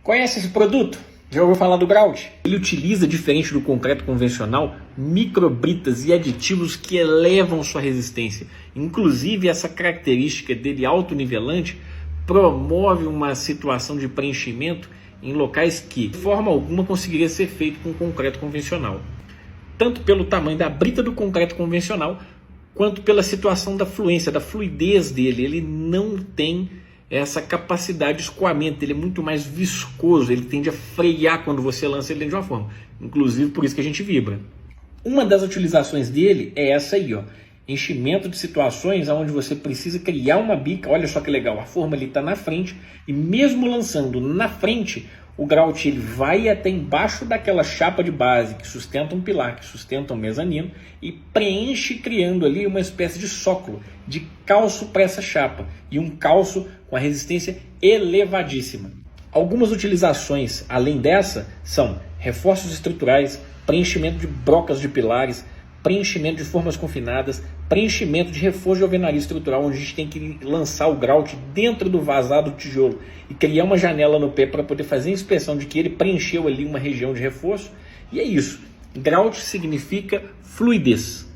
Conhece esse produto? Já ouviu falar do grout? Ele utiliza, diferente do concreto convencional, microbritas e aditivos que elevam sua resistência. Inclusive, essa característica dele autonivelante promove uma situação de preenchimento em locais que, de forma alguma, conseguiria ser feito com concreto convencional. Tanto pelo tamanho da brita do concreto convencional, quanto pela situação da fluência, da fluidez dele. Ele não tem essa capacidade de escoamento, ele é muito mais viscoso, ele tende a frear quando você lança ele dentro de uma forma. Inclusive, por isso que a gente vibra. Uma das utilizações dele é essa aí, ó. Enchimento de situações onde você precisa criar uma bica. Olha só que legal, a forma ali está na frente e mesmo lançando na frente, o grout ele vai até embaixo daquela chapa de base que sustenta um pilar, que sustenta um mezanino e preenche, criando ali uma espécie de sócolo, de calço para essa chapa e um calço com a resistência elevadíssima. Algumas utilizações além dessa são reforços estruturais, preenchimento de brocas de pilares, preenchimento de formas confinadas, preenchimento de reforço de alvenaria estrutural, onde a gente tem que lançar o grout dentro do vazado do tijolo e criar uma janela no pé para poder fazer a inspeção de que ele preencheu ali uma região de reforço. E é isso. Grout significa fluidez.